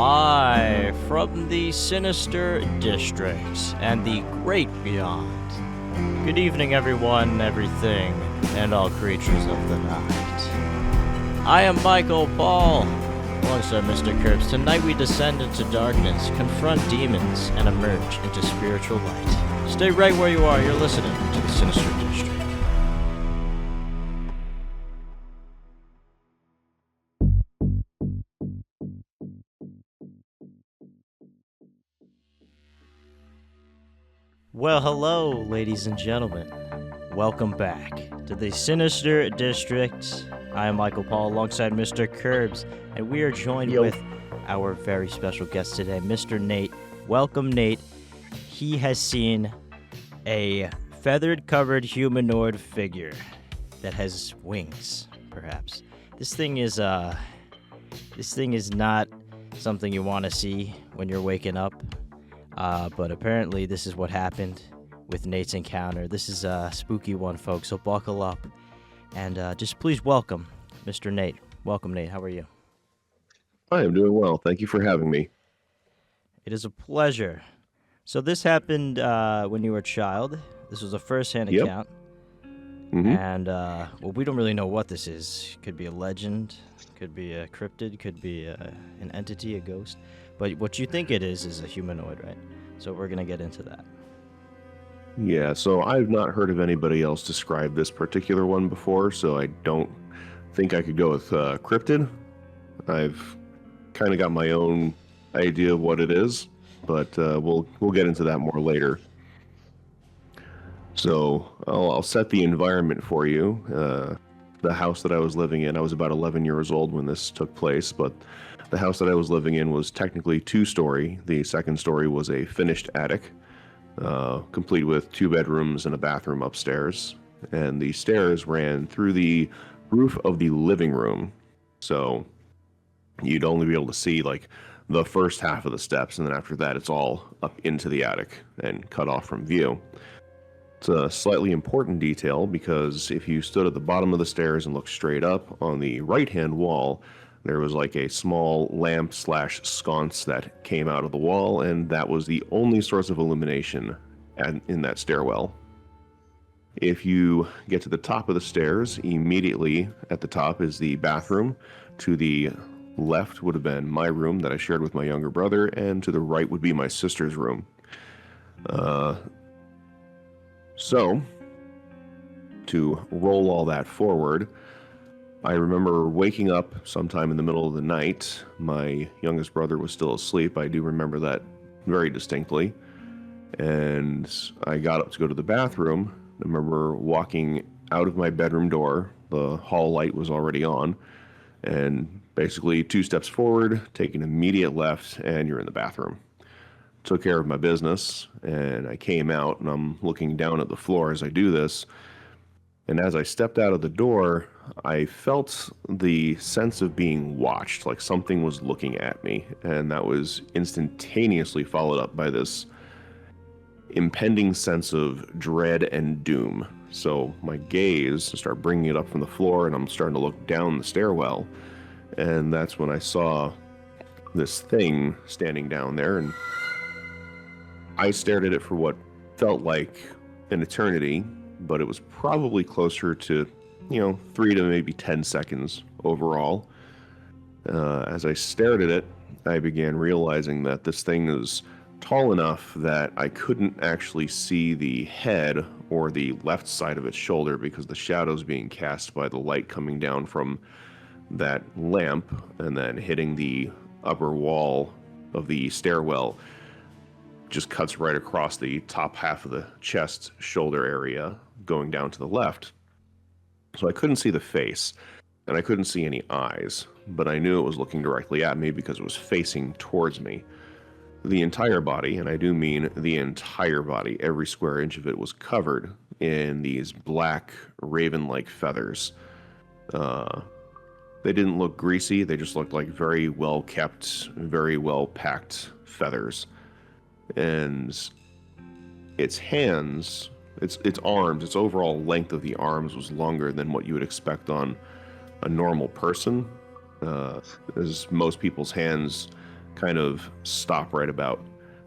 Live from the Sinister district and the great beyond. Good evening, everyone, everything, and all creatures of the night. I am Michael Paul, alongside Mr. Curbs. Tonight we descend into darkness, confront demons, and emerge into spiritual light. Stay right where you are. You're listening to the Sinister district. Well, hello, ladies and gentlemen. Welcome back to the Sinister District. I am Michael Paul alongside Mr. Curbs, and we are joined with our very special guest today, Mr. Nate. Welcome, Nate. He has seen a feathered-covered humanoid figure that has wings, perhaps. This thing is not something you want to see when you're waking up. But apparently this is what happened with Nate's encounter. This is a spooky one, folks, so buckle up. And just please welcome Mr. Nate. Welcome, Nate. How are you? I am doing well. Thank you for having me. It is a pleasure. So this happened when you were a child. This was a first-hand account. Mm-hmm. And, well, we don't really know what this is. Could be a legend, could be a cryptid, could be an entity, a ghost. But what you think it is a humanoid, right? So we're going to get into that. Yeah, so I've not heard of anybody else describe this particular one before, so I don't think I could go with cryptid. I've kind of got my own idea of what it is, but we'll get into that more later. So I'll set the environment for you. The house that I was living in, I was about 11 years old when this took place, but the house that I was living in was technically two-story. The second story was a finished attic, complete with 2 bedrooms and a bathroom upstairs. And the stairs ran through the roof of the living room. So you'd only be able to see like the first half of the steps, and then after that it's all up into the attic and cut off from view. It's a slightly important detail because if you stood at the bottom of the stairs and looked straight up, on the right-hand wall, there was like a small lamp/sconce that came out of the wall, and that was the only source of illumination in that stairwell. If you get to the top of the stairs, immediately at the top is the bathroom. To the left would have been my room that I shared with my younger brother, and to the right would be my sister's room. So, to roll all that forward, I remember waking up sometime in the middle of the night. My youngest brother was still asleep. I do remember that very distinctly. And I got up to go to the bathroom. I remember walking out of my bedroom door. The hall light was already on. And basically 2 steps forward, take an immediate left, and you're in the bathroom. Took care of my business, and I came out, and I'm looking down at the floor as I do this. And as I stepped out of the door, I felt the sense of being watched, like something was looking at me, and that was instantaneously followed up by this impending sense of dread and doom. So my gaze started bringing it up from the floor, and I'm starting to look down the stairwell, and that's when I saw this thing standing down there, and I stared at it for what felt like an eternity, but it was probably closer to, 3 to maybe 10 seconds overall. As I stared at it, I began realizing that this thing is tall enough that I couldn't actually see the head or the left side of its shoulder because the shadows being cast by the light coming down from that lamp and then hitting the upper wall of the stairwell just cuts right across the top half of the chest shoulder area going down to the left. So I couldn't see the face, and I couldn't see any eyes, but I knew it was looking directly at me because it was facing towards me. The entire body, and I do mean the entire body, every square inch of it was covered in these black raven-like feathers. They didn't look greasy, they just looked like very well kept, very well packed feathers. And its hands, its arms, its overall length of the arms was longer than what you would expect on a normal person. As most people's hands kind of stop right about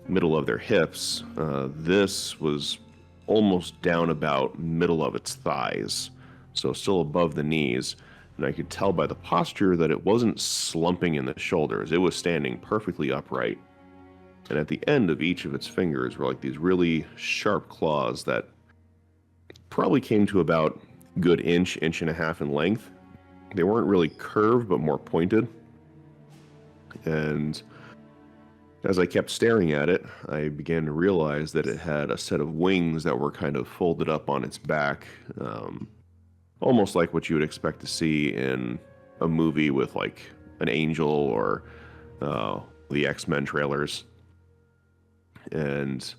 middle of their hips. This was almost down about middle of its thighs, so still above the knees. And I could tell by the posture that it wasn't slumping in the shoulders. It was standing perfectly upright. And at the end of each of its fingers were like these really sharp claws that probably came to about a good inch and a half in length. They weren't really curved, but more pointed. And as I kept staring at it, I began to realize that it had a set of wings that were kind of folded up on its back, almost like what you would expect to see in a movie with like an angel or the X-Men trailers. And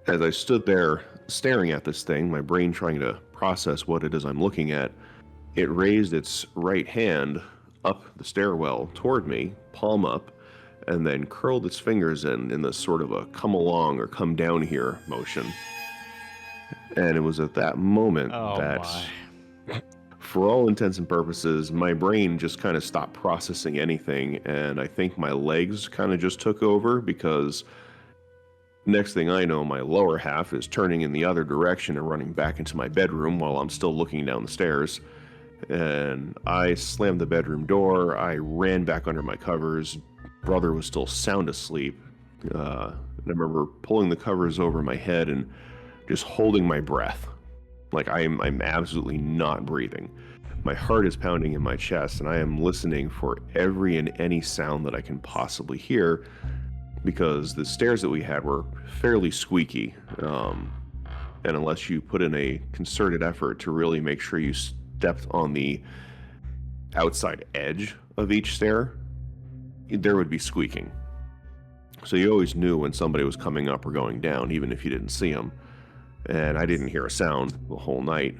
as I stood there staring at this thing, my brain trying to process what it is I'm looking at, it raised its right hand up the stairwell toward me, palm up, and then curled its fingers in this sort of a come along or come down here motion. And it was at that moment for all intents and purposes, my brain just kind of stopped processing anything, and I think my legs kind of just took over, because next thing I know, my lower half is turning in the other direction and running back into my bedroom while I'm still looking down the stairs. And I slammed the bedroom door. I ran back under my covers. Brother was still sound asleep. And I remember pulling the covers over my head and just holding my breath. Like I'm absolutely not breathing. My heart is pounding in my chest, and I am listening for every and any sound that I can possibly hear, because the stairs that we had were fairly squeaky. And unless you put in a concerted effort to really make sure you stepped on the outside edge of each stair, there would be squeaking. So you always knew when somebody was coming up or going down, even if you didn't see them. And I didn't hear a sound the whole night.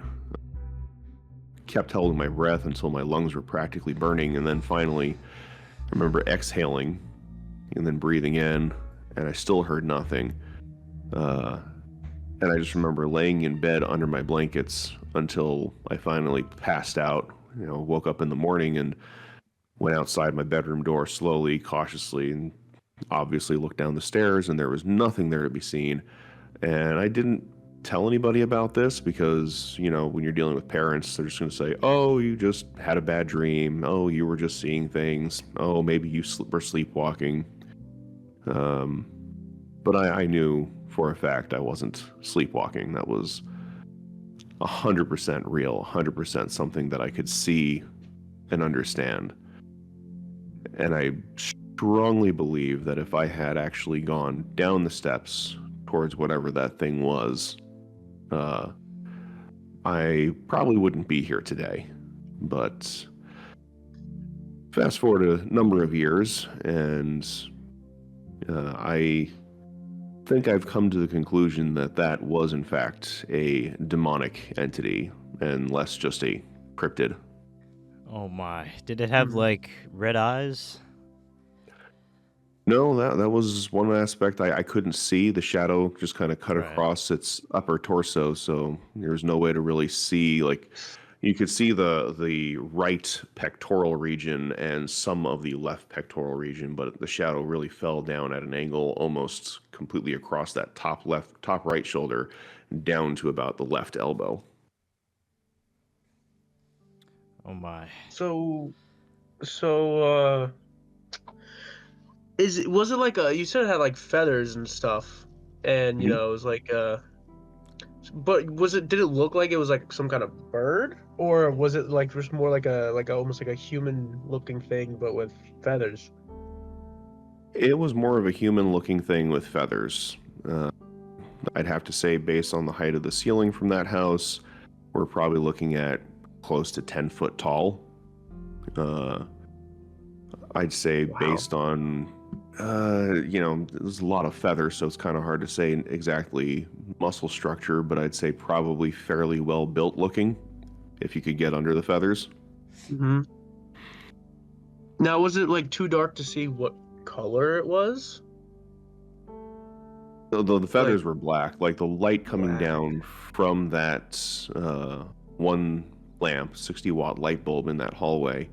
Kept holding my breath until my lungs were practically burning, and then finally I remember exhaling and then breathing in, and I still heard nothing. And I just remember laying in bed under my blankets until I finally passed out. Woke up in the morning and went outside my bedroom door slowly, cautiously, and obviously looked down the stairs, and there was nothing there to be seen. And I didn't tell anybody about this because, when you're dealing with parents, they're just going to say, oh, you just had a bad dream. Oh, you were just seeing things. Oh, maybe you were sleepwalking. But I knew for a fact I wasn't sleepwalking. That was 100% real, 100% something that I could see and understand. And I strongly believe that if I had actually gone down the steps towards whatever that thing was, I probably wouldn't be here today. But fast forward a number of years, and I think I've come to the conclusion that that was in fact a demonic entity and less just a cryptid. Oh my. Did it have like red eyes? No, that was one aspect I couldn't see. The shadow just kind of cut Right. across its upper torso, so there's no way to really see. Like, you could see the right pectoral region and some of the left pectoral region, but the shadow really fell down at an angle almost completely across that top right shoulder down to about the left elbow. Oh my. So, was it like you said it had like feathers and stuff, and Mhm. it was like but did it look like it was like some kind of bird, or was it like just more like almost like a human looking thing but with feathers? It was more of a human-looking thing with feathers. I'd have to say, based on the height of the ceiling from that house, we're probably looking at close to 10 foot tall. I'd say based on, there's a lot of feathers, so it's kind of hard to say exactly muscle structure, but I'd say probably fairly well built looking, if you could get under the feathers. Mm-hmm. Now, was it like too dark to see what color it was? Though the feathers were black, like the light coming down from that one lamp, 60-watt light bulb in that hallway,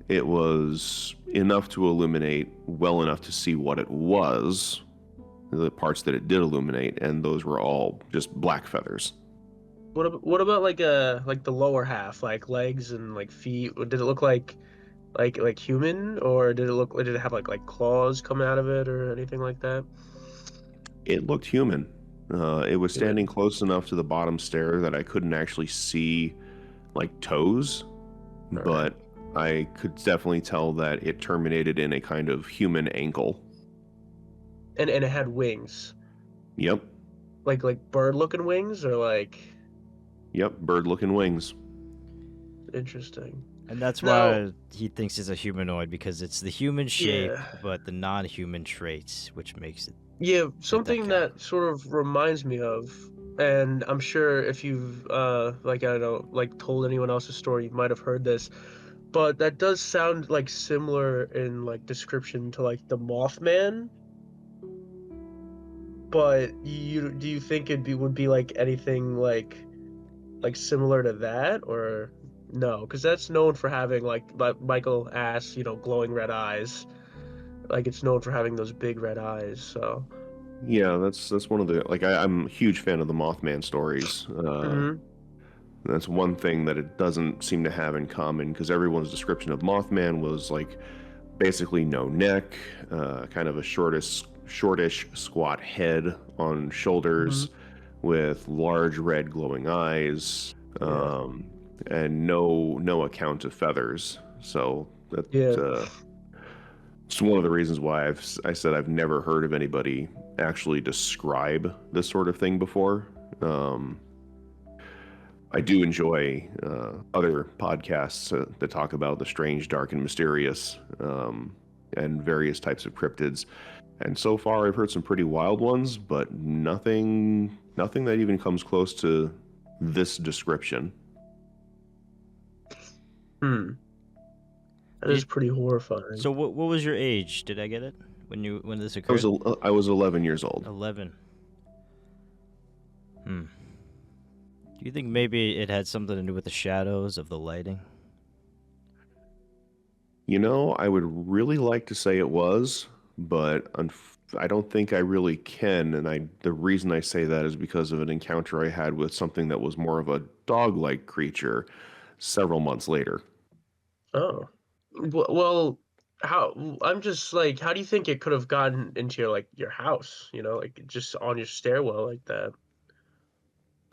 It was enough to illuminate well enough to see what it was, the parts that it did illuminate, and those were all just black feathers. What about like the lower half, like legs and like feet? Did it look like human, or did it have like claws coming out of it or anything like that? It looked human. It was standing Human. close enough to the bottom stair that I couldn't actually see like toes, Okay. but I could definitely tell that it terminated in a kind of human ankle. And it had wings, Yep, like bird looking wings, or like yep, bird-looking wings. interesting. And that's Now, why he thinks it's a humanoid, because it's the human shape, yeah. but the non-human traits, which makes it Yeah, fit that something category. that sort of reminds me of, and I'm sure if you've like I don't know, like told anyone else's story, you might have heard this, but that does sound like similar in like description to like the Mothman. But do you think would be like anything like similar to that, or no? Because that's known for having like Michael asked, glowing red eyes. Like it's known for having those big red eyes. So. Yeah, that's one of the like I'm a huge fan of the Mothman stories. Hmm. That's one thing that it doesn't seem to have in common because everyone's description of Mothman was like basically no neck, kind of a shortish, squat head on Hmm. shoulders, with large red glowing eyes, Yeah. and no account of feathers. So that Yeah. it's one of the reasons why I said I've never heard of anybody actually describe this sort of thing before. Um, I do enjoy other podcasts that talk about the strange, dark, and mysterious, and various types of cryptids. And so far, I've heard some pretty wild ones, but nothing that even comes close to this description. Hmm. That Do is you, pretty horrifying. so what was your age? Did I get it when this I was occurred? I was 11 years old. 11. Hmm. Do you think maybe it had something to do with the shadows of the lighting? You know, I would really like to say it was, but I don't think I really can. And the reason I say that is because of an encounter I had with something that was more of a dog-like creature several months later. Oh. Well, how I'm just like, how do you think it could have gotten into your house? Like just on your stairwell like that.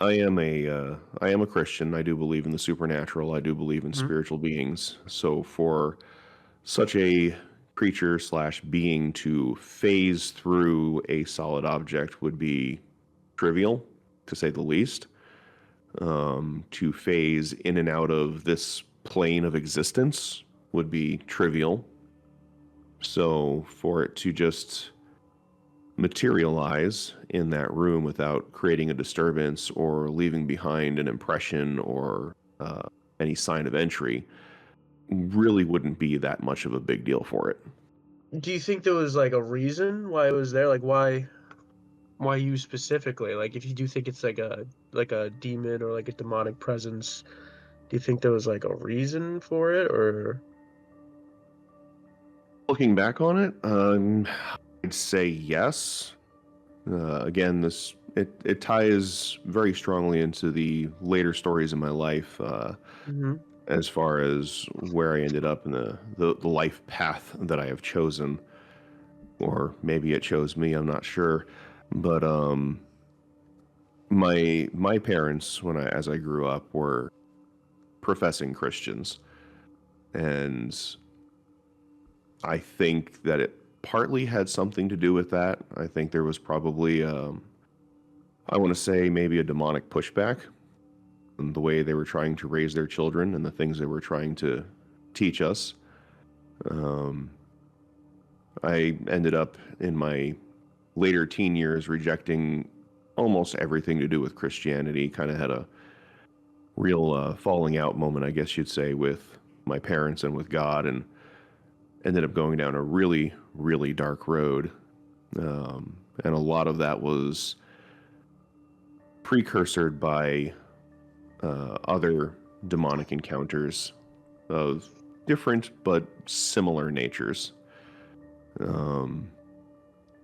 I am a Christian. I do believe in the supernatural. I do believe in Hmm. spiritual beings. So for such a creature slash being to phase through a solid object would be trivial, to say the least. To phase in and out of this plane of existence would be trivial. So for it to just materialize in that room without creating a disturbance or leaving behind an impression or any sign of entry really wouldn't be that much of a big deal for it. Do you think there was like a reason why it was there? Like why you specifically? Like if you do think it's like a demon or like a demonic presence, do you think there was like a reason for it, or Looking back on it, I'd say yes. Again, it ties very strongly into the later stories in my life, Mhm. as far as where I ended up in the life path that I have chosen, or maybe it chose me. I'm not sure, but my parents, as I grew up, were professing Christians, and I think that it partly had something to do with that. I think there was probably I want to say maybe a demonic pushback in the way they were trying to raise their children and the things they were trying to teach us. Um, I ended up in my later teen years rejecting almost everything to do with Christianity. Kind of had a real falling out moment, I guess you'd say, with my parents and with God, and ended up going down a really, really dark road. And a lot of that was precursored by other demonic encounters of different but similar natures.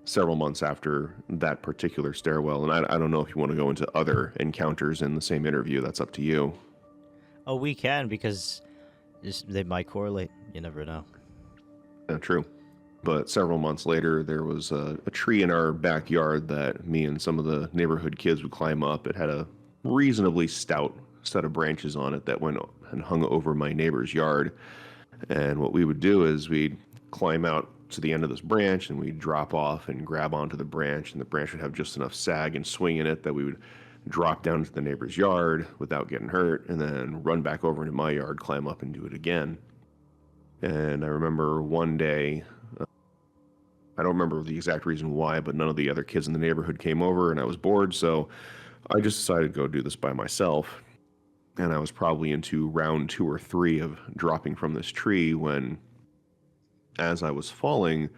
Several months after that particular stairwell, and I don't know if you want to go into other encounters in the same interview. That's up to you. Oh, we can, because they might correlate. You never know. True. But several months later, there was a tree in our backyard that me and some of the neighborhood kids would climb up. It had a reasonably stout set of branches on it that went and hung over my neighbor's yard. And what we would do is we'd climb out to the end of this branch and we'd drop off and grab onto the branch, and the branch would have just enough sag and swing in it that we would drop down into the neighbor's yard without getting hurt, and then run back over into my yard, climb up, and do it again. And I remember one day, I don't remember the exact reason why, but none of the other kids in the neighborhood came over, and I was bored, so I just decided to go do this by myself. And I was probably into round 2 or 3 of dropping from this tree when, as I was falling,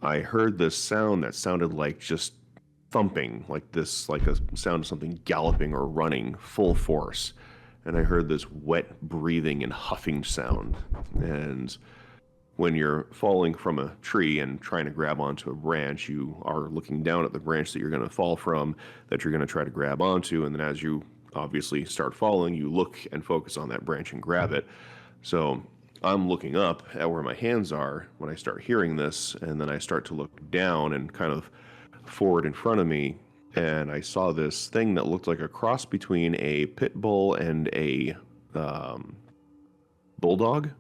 I heard this sound that sounded like just thumping, like a sound of something galloping or running full force. And I heard this wet breathing and huffing sound. And when you're falling from a tree and trying to grab onto a branch, you are looking down at the branch that you're going to fall from, that you're going to try to grab onto. And then as you obviously start falling, you look and focus on that branch and grab it. So I'm looking up at where my hands are when I start hearing this, and then I start to look down and kind of forward in front of me, and I saw this thing that looked like a cross between a pit bull and a bulldog.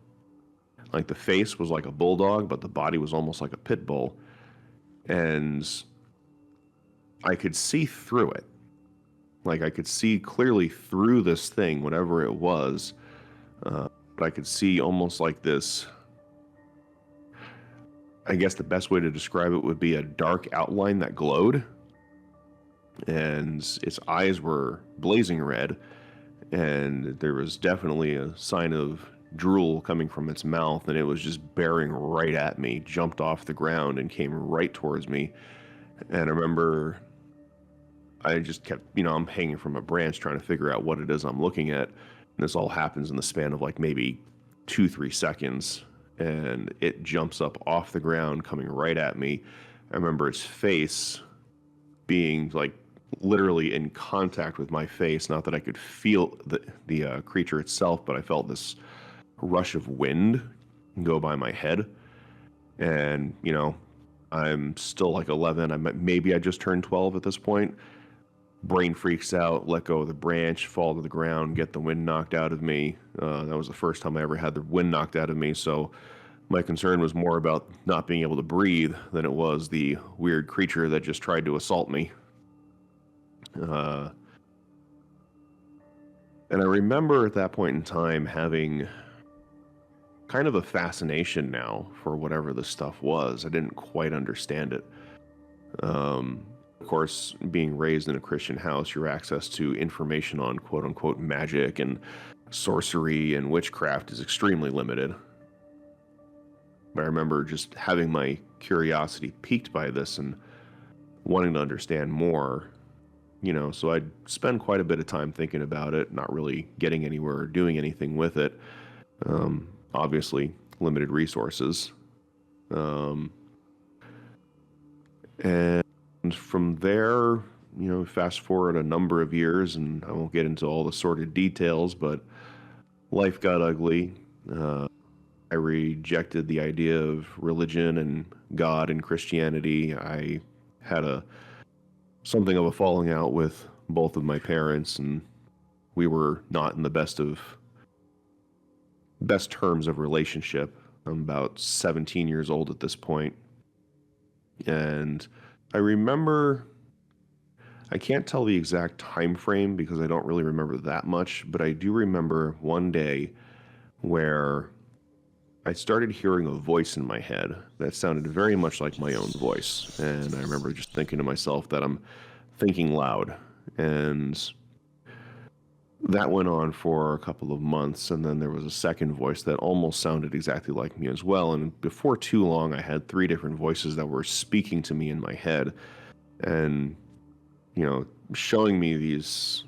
Like the face was like a bulldog, but the body was almost like a pit bull. And I could see through it. Like I could see clearly through this thing, whatever it was. But I could see almost like this, I guess the best way to describe it would be a dark outline that glowed. And its eyes were blazing red. And there was definitely a sign of drool coming from its mouth. And it was just bearing right at me, jumped off the ground and came right towards me. And I remember I just kept, I'm hanging from a branch trying to figure out what it is I'm looking at. And this all happens in the span of like maybe 2-3 seconds. And it jumps up off the ground, coming right at me. I remember its face being like literally in contact with my face. Not that I could feel the creature itself, but I felt this rush of wind go by my head. And, I'm still like 11. Maybe I just turned 12 at this point. Brain freaks out, let go of the branch, fall to the ground, get the wind knocked out of me. That was the first time I ever had the wind knocked out of me, so my concern was more about not being able to breathe than it was the weird creature that just tried to assault me. And I remember at that point in time having kind of a fascination now for whatever this stuff was. I didn't quite understand it. Of course, being raised in a Christian house, your access to information on quote-unquote magic and sorcery and witchcraft is extremely limited. But I remember just having my curiosity piqued by this and wanting to understand more, so I'd spend quite a bit of time thinking about it, not really getting anywhere or doing anything with it. Obviously, limited resources. And from there, fast forward a number of years, and I won't get into all the sordid details, but life got ugly. I rejected the idea of religion and God and Christianity. I had something of a falling out with both of my parents, and we were not in the best terms of relationship. I'm about 17 years old at this point. And I remember, I can't tell the exact time frame because I don't really remember that much, but I do remember one day where I started hearing a voice in my head that sounded very much like my own voice. And I remember just thinking to myself that I'm thinking loud. And that went on for a couple of months, and then there was a second voice that almost sounded exactly like me as well. And before too long, I had 3 different voices that were speaking to me in my head and, showing me these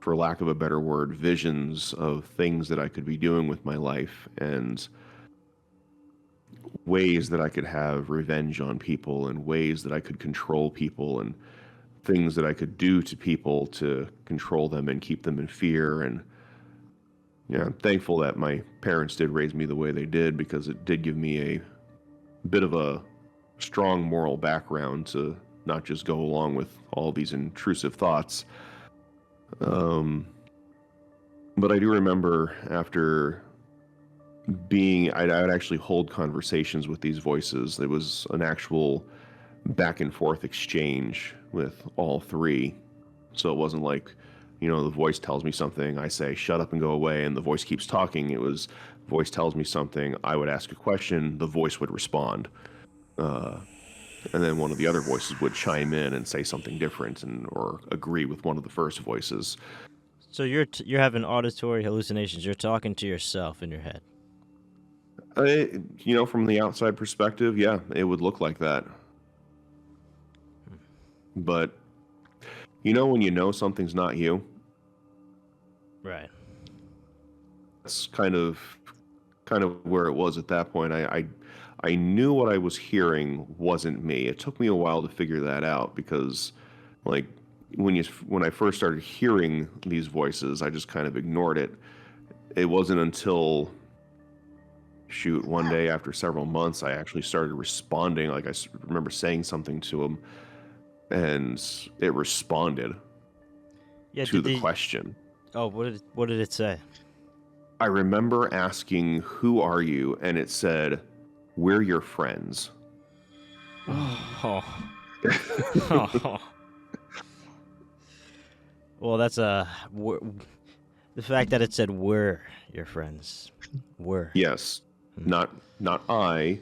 for lack of a better word, visions of things that I could be doing with my life and ways that I could have revenge on people and ways that I could control people and things that I could do to people to control them and keep them in fear. And yeah, I'm thankful that my parents did raise me the way they did, because it did give me a bit of a strong moral background to not just go along with all these intrusive thoughts. But I do remember after I'd actually hold conversations with these voices. It was an actual back and forth exchange with all three. So it wasn't like, the voice tells me something, I say, shut up and go away, and the voice keeps talking. It was, voice tells me something, I would ask a question, the voice would respond. And then one of the other voices would chime in and say something different or agree with one of the first voices. So you're having auditory hallucinations. You're talking to yourself in your head. From the outside perspective, yeah, it would look like that. But, when you know something's not you. Right. That's kind of where it was at that point. I knew what I was hearing wasn't me. It took me a while to figure that out, because, like, when I first started hearing these voices, I just kind of ignored it. It wasn't until, one day after several months, I actually started responding. Like, I remember saying something to him, and it responded to the question. Oh, what did it say? I remember asking, "Who are you?" And it said, "We're your friends." Oh. Oh. Well, that's the fact that it said "we're your friends." We're. Yes, not I,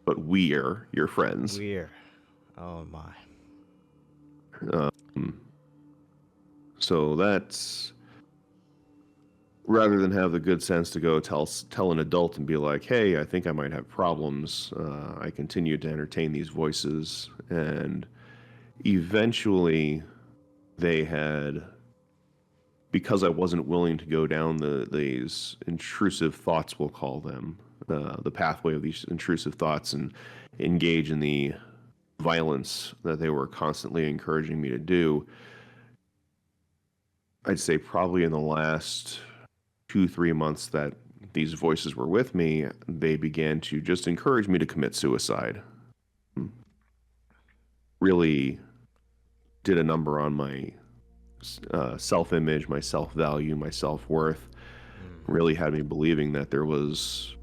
but we're your friends. We're. Oh my. So that's, rather than have the good sense to go tell an adult and be like, "Hey, I think I might have problems," I continued to entertain these voices, and eventually they had, because I wasn't willing to go down these intrusive thoughts, we'll call them, the pathway of these intrusive thoughts, and engage in the violence that they were constantly encouraging me to do. I'd say probably in the last 2-3 months that these voices were with me, they began to just encourage me to commit suicide. Really did a number on my self-image, my self-value, my self-worth. Really had me believing that there was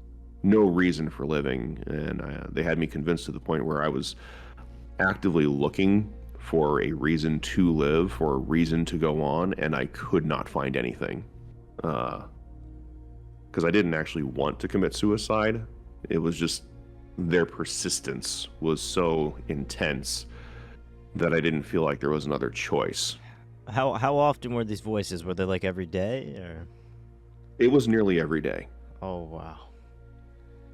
no reason for living, and they had me convinced to the point where I was actively looking for a reason to live, for a reason to go on, and I could not find anything. Because I didn't actually want to commit suicide. It was just their persistence was so intense that I didn't feel like there was another choice. How often were these voices? Were they like every day, or? It was nearly every day. Oh wow.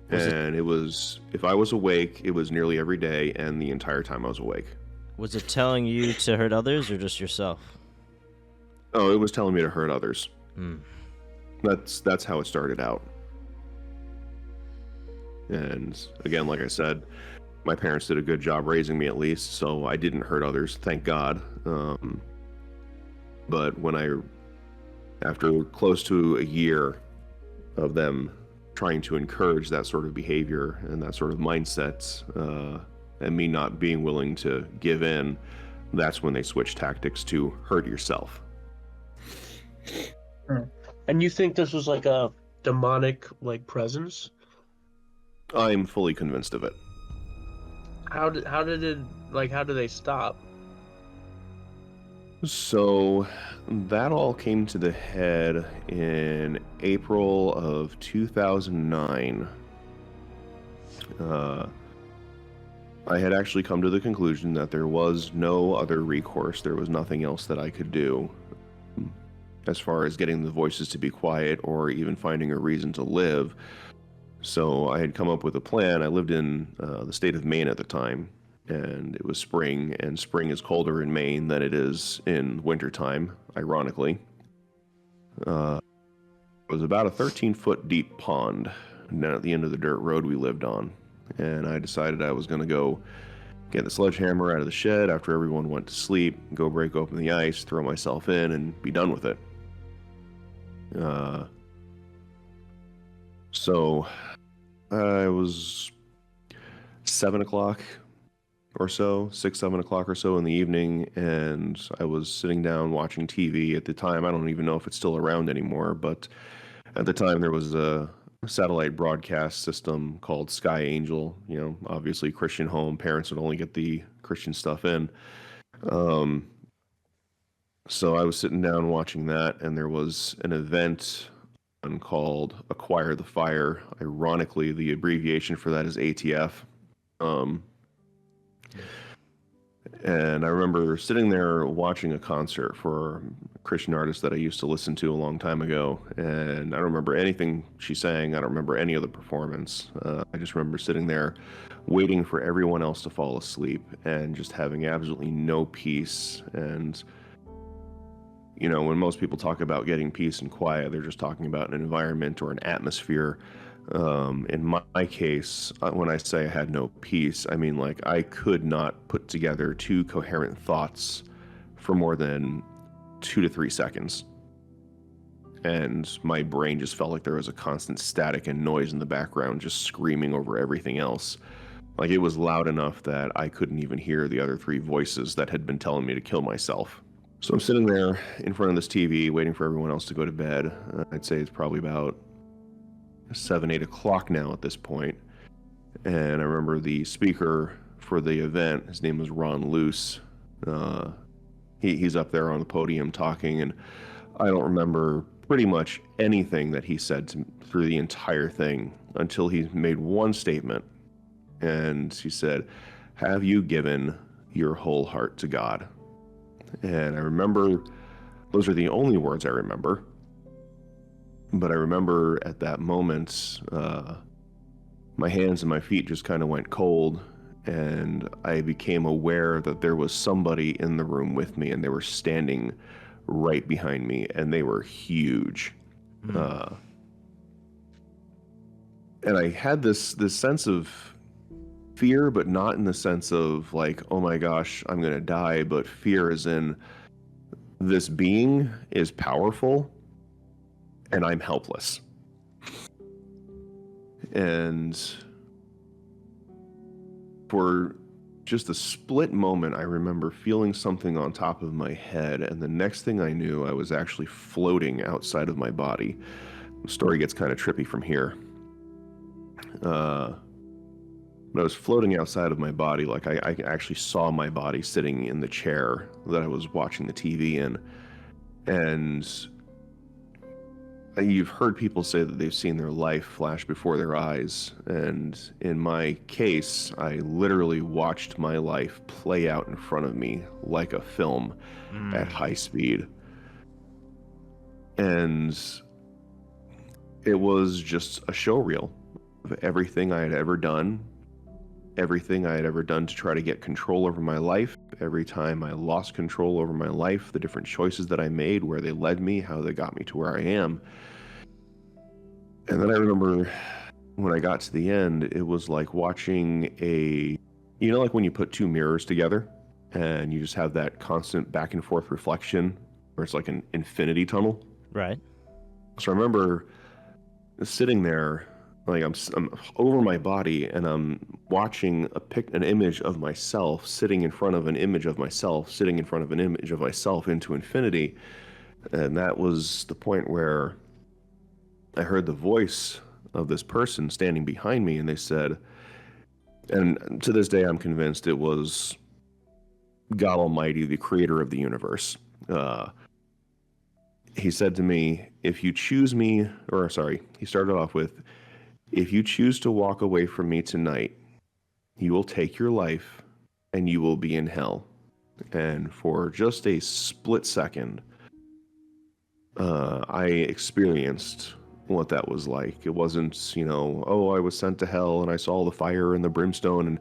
It was, if I was awake, it was nearly every day, and the entire time I was awake. Was it telling you to hurt others or just yourself? Oh, it was telling me to hurt others. Hmm. That's how it started out. And again, like I said, my parents did a good job raising me, at least, so I didn't hurt others, thank God. But after close to a year of them trying to encourage that sort of behavior and that sort of mindset, and me not being willing to give in, that's when they switched tactics to hurt yourself. And you think this was like a demonic presence? I'm fully convinced of it. How did they stop? So that all came to the head in April of 2009. I had actually come to the conclusion that there was no other recourse. There was nothing else that I could do as far as getting the voices to be quiet or even finding a reason to live. So I had come up with a plan. I lived in the state of Maine at the time, and it was spring, and spring is colder in Maine than it is in wintertime, ironically. It was about a 13-foot deep pond down at the end of the dirt road we lived on. And I decided I was going to go get the sledgehammer out of the shed after everyone went to sleep, go break open the ice, throw myself in, and be done with it. So it was 7 o'clock or so, 6, 7 o'clock or so in the evening, and I was sitting down watching TV at the time. I don't even know if it's still around anymore, but at the time there was a satellite broadcast system called Sky Angel. You know, obviously Christian home, parents would only get the Christian stuff in. So I was sitting down watching that, and there was an event called Acquire the Fire. Ironically, the abbreviation for that is ATF. And I remember sitting there watching a concert for a Christian artist that I used to listen to a long time ago, and I don't remember anything she sang. I don't remember any of the performance. I just remember sitting there waiting for everyone else to fall asleep and just having absolutely no peace. And you know, when most people talk about getting peace and quiet, they're just talking about an environment or an atmosphere. In my case, when I say I had no peace, I mean like I could not put together two coherent thoughts for more than 2 to 3 seconds. And my brain just felt like there was a constant static and noise in the background, just screaming over everything else. Like it was loud enough that I couldn't even hear the other 3 voices that had been telling me to kill myself. So I'm sitting there in front of this TV waiting for everyone else to go to bed. I'd say it's probably about 7, 8 o'clock now at this point. And I remember the speaker for the event, his name was Ron Luce. He's up there on the podium talking, and I don't remember pretty much anything that he said through the entire thing until he made one statement. And he said, "Have you given your whole heart to God?" And I remember, those are the only words I remember. But I remember at that moment, my hands and my feet just kind of went cold, and I became aware that there was somebody in the room with me, and they were standing right behind me, and they were huge. And I had this sense of fear, but not in the sense of like, oh my gosh, I'm going to die, but fear as in this being is powerful and I'm helpless. And for just a split moment, I remember feeling something on top of my head, and the next thing I knew, I was actually floating outside of my body. The story gets kind of trippy from here. But I was floating outside of my body, like I actually saw my body sitting in the chair that I was watching the TV in. And you've heard people say that they've seen their life flash before their eyes. And in my case, I literally watched my life play out in front of me like a film at high speed. And it was just a showreel of everything I had ever done. Everything I had ever done to try to get control over my life, every time I lost control over my life, the different choices that I made, where they led me, how they got me to where I am. And then I remember when I got to the end, it was like watching you know, like when you put 2 mirrors together and you just have that constant back and forth reflection where it's like an infinity tunnel. Right. So I remember sitting there, like I'm over my body, and I'm watching an image of myself sitting in front of an image of myself, sitting in front of an image of myself into infinity. And that was the point where I heard the voice of this person standing behind me, and they said, and to this day I'm convinced it was God Almighty, the creator of the universe. He said to me, he started off with, "If you choose to walk away from me tonight, you will take your life and you will be in hell." And for just a split second, I experienced what that was like. It wasn't, oh, I was sent to hell and I saw the fire and the brimstone. And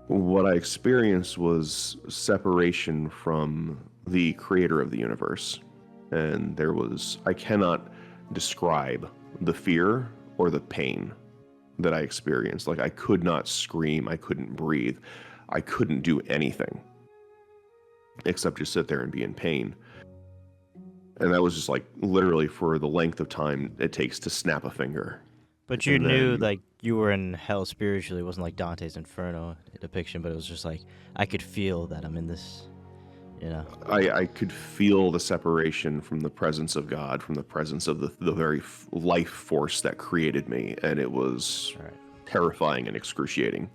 what I experienced was separation from the creator of the universe. And I cannot describe the fear or the pain that I experienced. Like, I could not scream, I couldn't breathe, I couldn't do anything except just sit there and be in pain. And that was just like literally for the length of time it takes to snap a finger. But you And knew, then like, you were in hell spiritually. It wasn't like Dante's Inferno depiction, but it was just like, I could feel that I'm in this, you know. I could feel the separation from the presence of God, from the presence of the very life force that created me, and it was All right. terrifying and excruciating.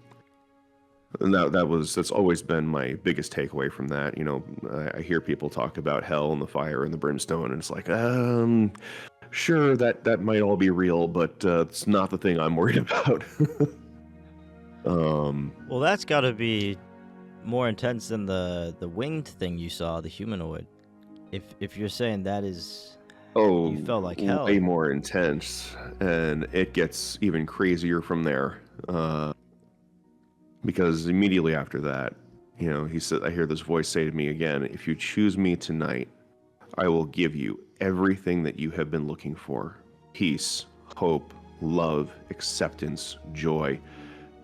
And that's always been my biggest takeaway from that. You know, I hear people talk about hell and the fire and the brimstone, and it's like, sure, that might all be real, but it's not the thing I'm worried about. Well, that's got to be more intense than the winged thing you saw, the humanoid. If you're saying that is, Oh, you felt like hell. way more intense, and it gets even crazier from there. Because immediately after that, you know, he said, I hear this voice say to me again, if you choose me tonight, I will give you everything that you have been looking for. Peace, hope, love, acceptance, joy.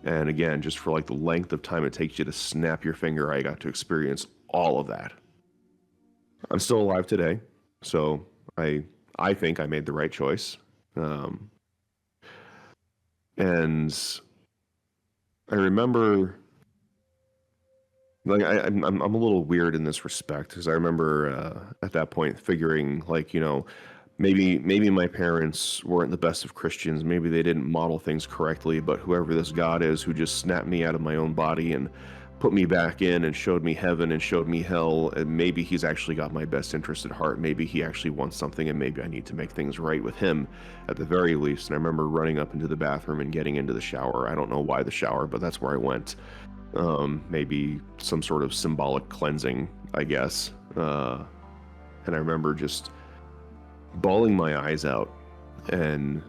And again, just for like the length of time it takes you to snap your finger, I got to experience all of that. I'm still alive today, so I think I made the right choice. And I remember, like, I'm a little weird in this respect, because I remember at that point figuring, like, you know, maybe my parents weren't the best of Christians, maybe they didn't model things correctly, but whoever this God is who just snapped me out of my own body and put me back in and showed me heaven and showed me hell, and maybe he's actually got my best interest at heart, maybe he actually wants something, and maybe I need to make things right with him at the very least. And I remember running up into the bathroom and getting into the shower. I don't know why the shower, but that's where I went. Maybe some sort of symbolic cleansing, I guess. And I remember just bawling my eyes out and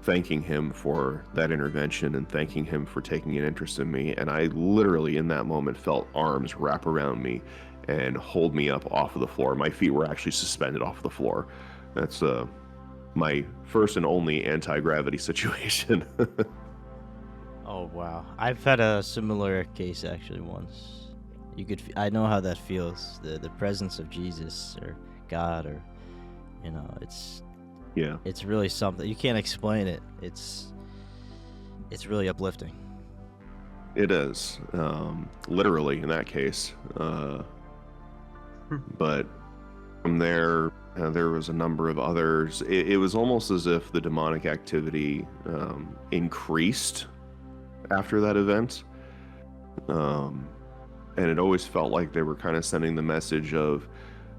thanking him for that intervention and thanking him for taking an interest in me. And I literally in that moment felt arms wrap around me and hold me up off of the floor. My feet were actually suspended off the floor. That's my first and only anti-gravity situation. Oh wow, I've had a similar case actually once. I know how that feels. The presence of Jesus or God, or you know, Yeah, it's really something you can't explain it. It's really uplifting. it is, literally in that case. But from there, there was a number of others. It was almost as if the demonic activity increased after that event. And it always felt like they were kind of sending the message of,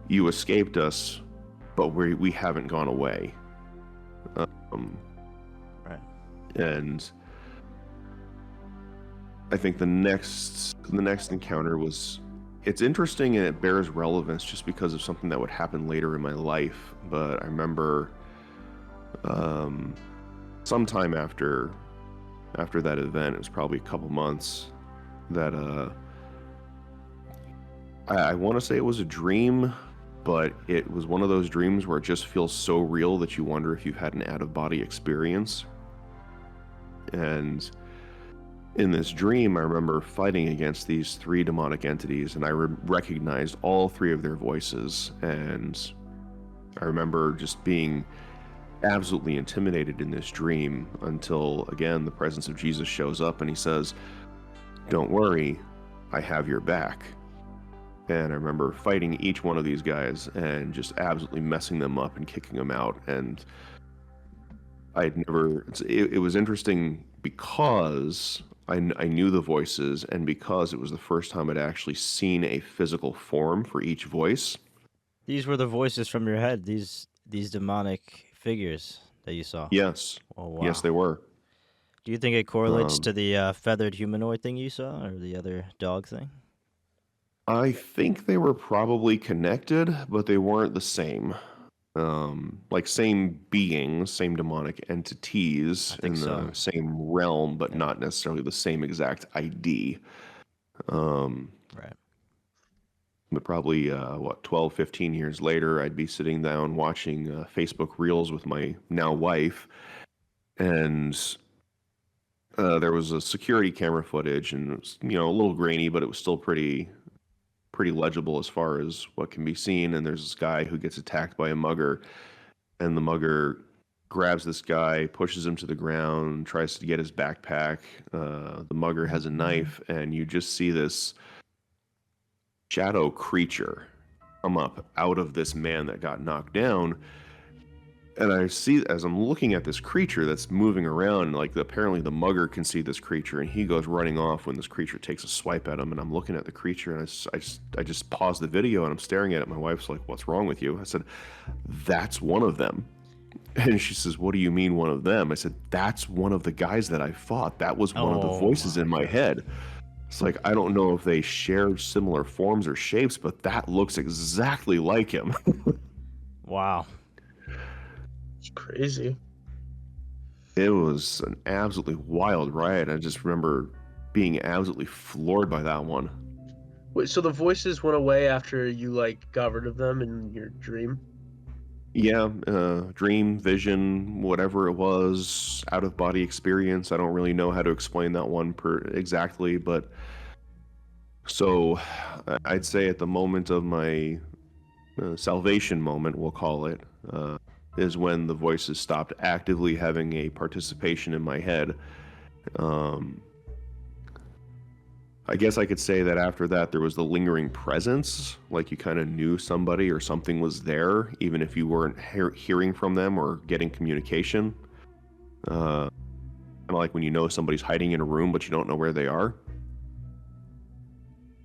you escaped us, but we haven't gone away. Right. And I think the next encounter was, it's interesting and it bears relevance just because of something that would happen later in my life. But I remember sometime after that event, it was probably a couple months, that I want to say it was a dream, but it was one of those dreams where it just feels so real that you wonder if you've had an out-of-body experience. And in this dream, I remember fighting against these 3 demonic entities, and I recognized all 3 of their voices. And I remember just being absolutely intimidated in this dream until, again, the presence of Jesus shows up and he says, "Don't worry, I have your back." And I remember fighting each one of these guys and just absolutely messing them up and kicking them out. And it was interesting because I knew the voices, and because it was the first time I'd actually seen a physical form for each voice. These were the voices from your head. These demonic figures that you saw. Yes. Oh wow. Yes, they were. Do you think it correlates to the feathered humanoid thing you saw, or the other dog thing? I think they were probably connected, but they weren't the same. Like same beings, same demonic entities in the same realm, but not necessarily the same exact ID. Right. but probably 12, 15 years later, I'd be sitting down watching Facebook Reels with my now wife, and there was a security camera footage, and it was, a little grainy, but it was still pretty legible as far as what can be seen. And there's this guy who gets attacked by a mugger, and the mugger grabs this guy, pushes him to the ground, tries to get his backpack. The mugger has a knife, and you just see this shadow creature come up out of this man that got knocked down. And I see, as I'm looking at this creature that's moving around, like apparently the mugger can see this creature, and he goes running off when this creature takes a swipe at him. And I'm looking at the creature, and I just pause the video, and I'm staring at it. My wife's like, "What's wrong with you?" I said, "That's one of them." And she says, "What do you mean one of them?" I said, "That's one of the guys that I fought. That was one of the voices in my head." It's like, I don't know if they share similar forms or shapes, but that looks exactly like him. Wow. It's crazy. It was an absolutely wild ride. I just remember being absolutely floored by that one. Wait, so the voices went away after you like got rid of them in your dream? Yeah, dream, vision, whatever it was, out of body experience. I don't really know how to explain that one exactly, but so I'd say at the moment of my salvation moment, we'll call it, is when the voices stopped actively having a participation in my head. I guess I could say that after that there was the lingering presence, like you kind of knew somebody or something was there, even if you weren't hearing from them or getting communication. Kind of like when you know somebody's hiding in a room but you don't know where they are.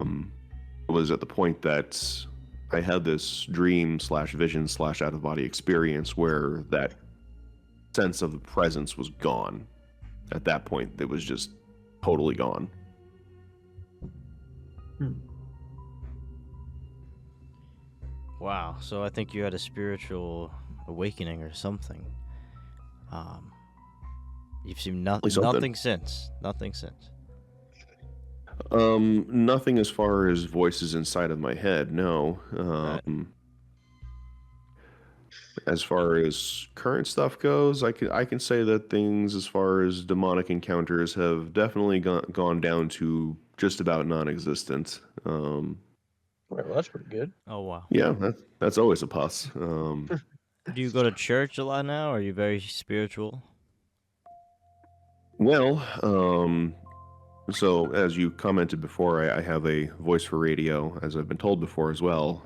It was at the point that I had this dream / vision / out of body experience where that sense of the presence was gone. At that point, it was just totally gone. Wow. So I think you had a spiritual awakening or something. You've seen nothing since. Nothing since. Nothing as far as voices inside of my head, no. Right. As far as current stuff goes, I can say that things as far as demonic encounters have definitely gone down to just about non-existent. Well, that's pretty good. Oh wow. Yeah, that's always a plus. Do you go to church a lot now? Are you very spiritual? Well, so as you commented before, I have a voice for radio, as I've been told before as well.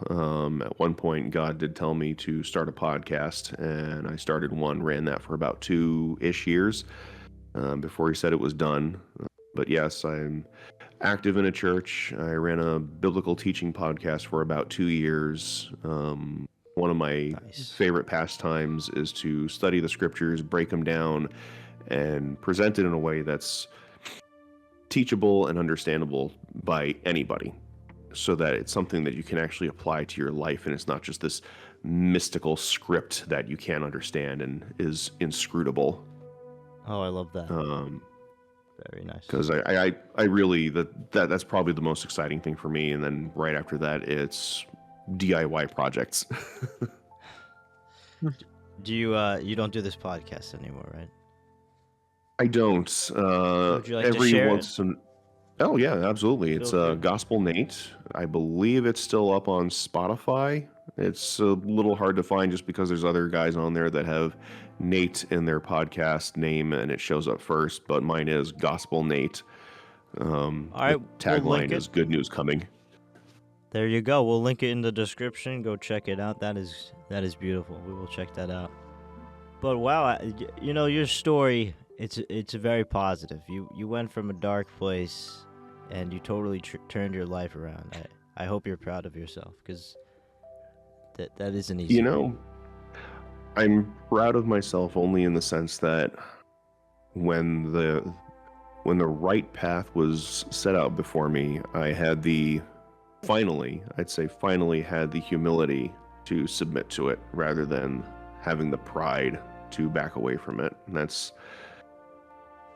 At one point, God did tell me to start a podcast, and I started one, ran that for about 2-ish years before he said it was done. But yes, I'm active in a church. I ran a biblical teaching podcast for about 2 years. One of my favorite pastimes is to study the scriptures, break them down, and present it in a way that's teachable and understandable by anybody, so that it's something that you can actually apply to your life, and it's not just this mystical script that you can't understand and is inscrutable. Oh, I love that. Very nice. Because I really that's probably the most exciting thing for me, and then right after that it's DIY projects. Do you don't do this podcast anymore, right? I don't. Would you like every to share once in... Oh yeah, absolutely. It's Gospel Nate. I believe it's still up on Spotify. It's a little hard to find just because there's other guys on there that have Nate in their podcast name and it shows up first, but mine is Gospel Nate. All right, the tagline is "Good news coming." There you go. We'll link it in the description. Go check it out. That is beautiful. We will check that out. But wow, your story, it's very positive. You went from a dark place and you totally turned your life around. I hope you're proud of yourself, because that isn't easy. I'm proud of myself only in the sense that when the right path was set out before me, I had finally had the humility to submit to it rather than having the pride to back away from it. And that's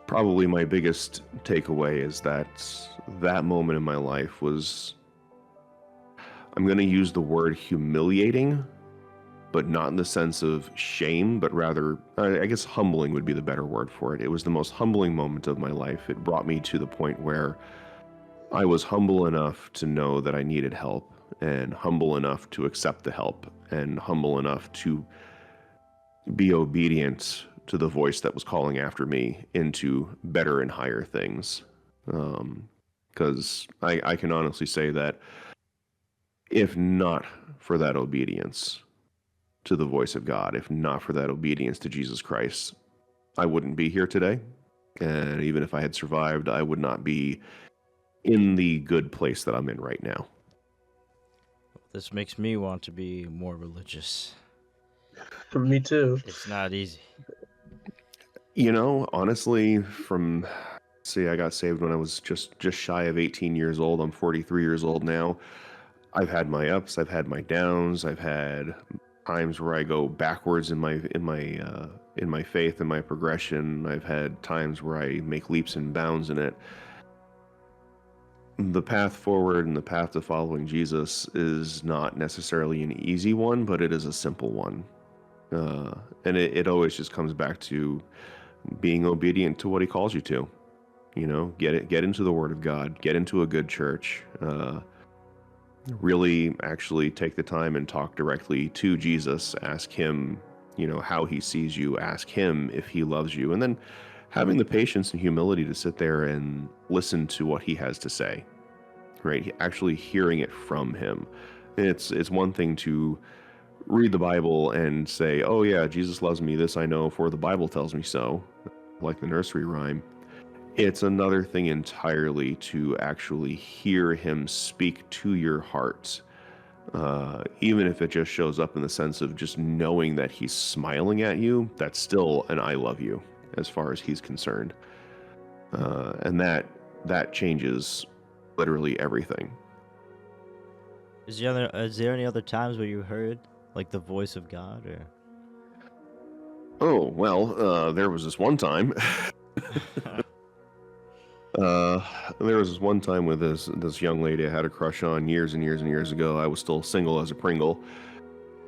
probably my biggest takeaway, is that moment in my life was, I'm going to use the word humiliating, but not in the sense of shame, but rather, I guess humbling would be the better word for it. It was the most humbling moment of my life. It brought me to the point where I was humble enough to know that I needed help, and humble enough to accept the help, and humble enough to be obedient to the voice that was calling after me into better and higher things. Because I can honestly say that if not for that obedience to the voice of God, if not for that obedience to Jesus Christ, I wouldn't be here today. And even if I had survived, I would not be in the good place that I'm in right now. This makes me want to be more religious. Me too. It's not easy. You know, honestly, I got saved when I was just shy of 18 years old. I'm 43 years old now. I've had my ups, I've had my downs, I've had times where I go backwards in my faith and my progression. I've had times where I make leaps and bounds in it. The path forward and the path to following Jesus is not necessarily an easy one, but it is a simple one. And it always just comes back to being obedient to what he calls you to. You know, get into the Word of God, get into a good church, really actually take the time and talk directly to Jesus, ask him, you know, how he sees you, ask him if he loves you, and then having the patience and humility to sit there and listen to what he has to say, right? Actually hearing it from him. It's one thing to read the Bible and say, oh yeah, Jesus loves me, this I know, for the Bible tells me so, like the nursery rhyme. It's another thing entirely to actually hear him speak to your heart, even if it just shows up in the sense of just knowing that he's smiling at you. That's still an I love you as far as he's concerned. And that changes literally everything. Is there any other times where you heard like the voice of God, or? Oh, well, there was this one time. There was this one time with this young lady I had a crush on years and years and years ago. I was still single as a Pringle,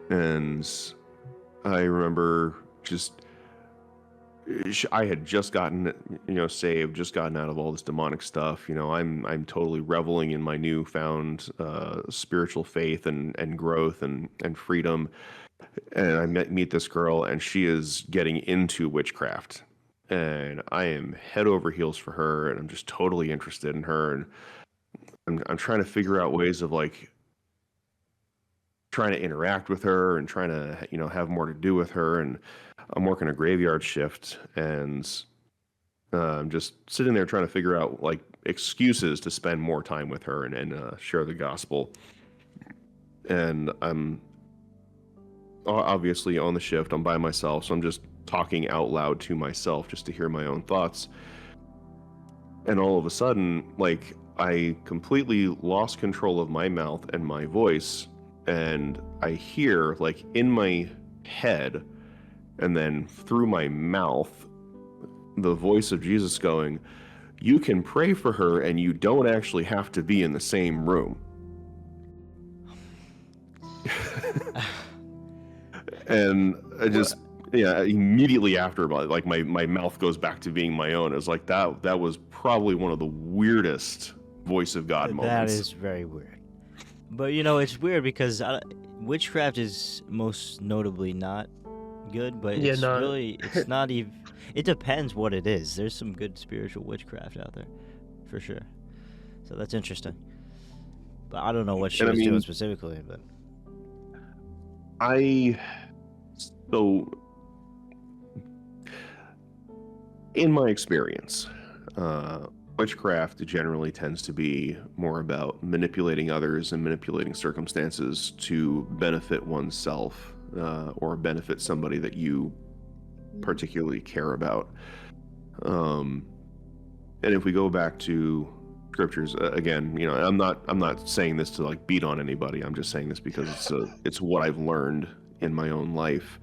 and I remember I had just gotten, saved, just gotten out of all this demonic stuff. You know, I'm totally reveling in my newfound spiritual faith and growth and freedom. And I meet this girl, and she is getting into witchcraft. And I am head over heels for her, and I'm just totally interested in her. And I'm trying to figure out ways of like trying to interact with her and trying to, have more to do with her. And I'm working a graveyard shift, and I'm just sitting there trying to figure out like excuses to spend more time with her and share the gospel. And I'm obviously on the shift. I'm by myself, so I'm just talking out loud to myself just to hear my own thoughts. And all of a sudden, like, I completely lost control of my mouth and my voice, and I hear, like, in my head and then through my mouth, the voice of Jesus going, "You can pray for her and you don't actually have to be in the same room." And I just, immediately after, like my mouth goes back to being my own. It was like that was probably one of the weirdest voice of God moments. That is very weird. But it's weird because witchcraft is most notably not good, but it's not even. It depends what it is. There's some good spiritual witchcraft out there, for sure. So that's interesting. But I don't know what she was doing specifically, but. So, in my experience, witchcraft generally tends to be more about manipulating others and manipulating circumstances to benefit oneself or benefit somebody that you particularly care about. And if we go back to scriptures again, I'm not saying this to like beat on anybody. I'm just saying this because it's what I've learned in my own life.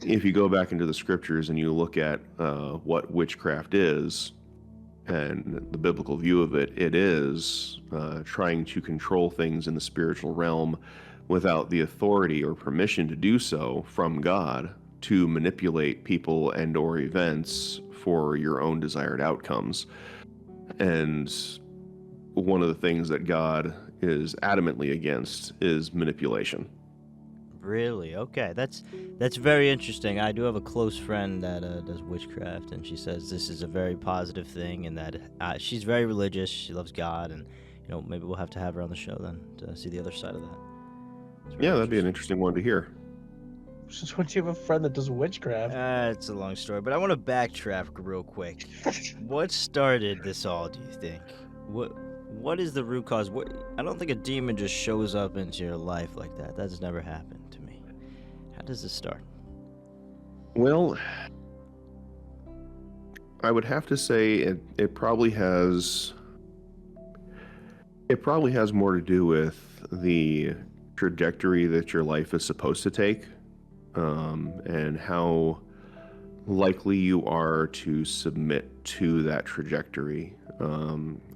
If you go back into the scriptures and you look at what witchcraft is and the biblical view of it, it is trying to control things in the spiritual realm without the authority or permission to do so from God, to manipulate people and or events for your own desired outcomes. And one of the things that God is adamantly against is manipulation. Really? Okay, that's very interesting. I do have a close friend that does witchcraft, and she says this is a very positive thing, and that she's very religious. She loves God, and maybe we'll have to have her on the show then to see the other side of that. Yeah, that'd be an interesting one to hear. Since when do you have a friend that does witchcraft? It's a long story, but I want to backtrack real quick. What started this all, do you think? What is the root cause? I don't think a demon just shows up into your life like that. That's never happened to me. How does this start? Well, I would have to say it probably has more to do with the trajectory that your life is supposed to take, and how likely you are to submit to that trajectory.